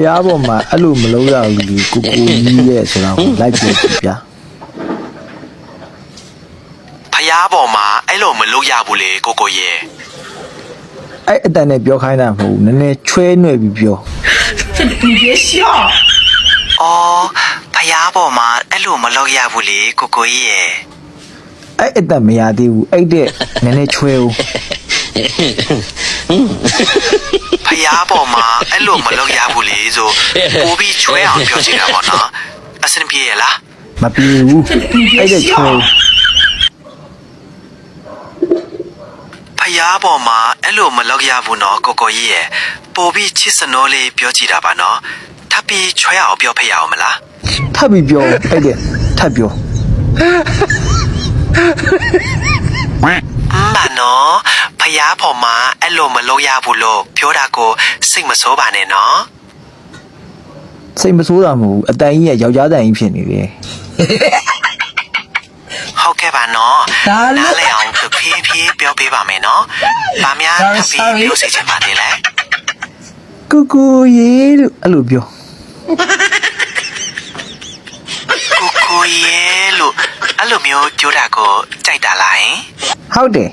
ရားပေါ်မှာအဲ့လိုမလုပ်ရဘူးကိုကြီးရဲ့ဆိုတာကိုလိုက်ပြောကြည့်ဗျာ ဖျားပေါ်မှာအဲ့လိုမလုပ်ရဘူးလေကိုကိုရဲ့ အဲ့အတန်နဲ့ပြောခိုင်းတာမဟုတ်ဘူးနည်းနည်းချွဲနှွဲ့ပြီးပြော 你别笑。 အော်ဖျားပေါ်မှာအဲ့လိုမလုပ်ရဘူးလေကိုကိုရဲ့ အဲ့အတန်မရသေးဘူးအဲ့တဲ့နည်းနည်းချွဲဦး ဖျားပေါ်မှာအဲ့လိုမလုပ်ရဘူးလေဆိုပိုပြီးချွဲအောင်ပြောချင်တာပေါ့နော်အဆင်ပြေရလား မပြေဘူးအဲ့တဲ့ချွဲဦး ဖျားပေါ်မှာအဲ့လိုမလုပ်ရဘူးနော်ကိုကိုရဲ့ပိုပြီးချစ်စနိုးလေးပြောကြည့်တာပါနော်ထပ်ပြီးချွဲအောင်ပြောဖျားအောင်မလား ထပ်ပြီးပြောအဲ့တဲ့ထပ်ပြော ဘာနော်ဖျားပေါ်မှာအဲ့လိုမလုပ်ရဘူးလို့ပြောတာကိုစိတ်မဆိုးပါနဲ့နော် စိတ်မဆိုးတာမဟုတ်ဘူးအတန်ကြီးရဲ့ယောက်ျားတန်ကြီးဖြစ်နေတယ် ဟုတ်ကဲ့ပါနော်နားလည်အောင်ဖြည်းဖြည်းပြောပေးပါမယ်နော်ဗာများထပ်ပြီးပြောစီချင်ပါတယ်လေ ကူကူရေလို့အဲ့လိုပြော ကိုကိုရဲ့လို့အဲ့လိုမျိုးပြောတာကိုကြိုက်တာလားဟင် ဟုတ်တယ်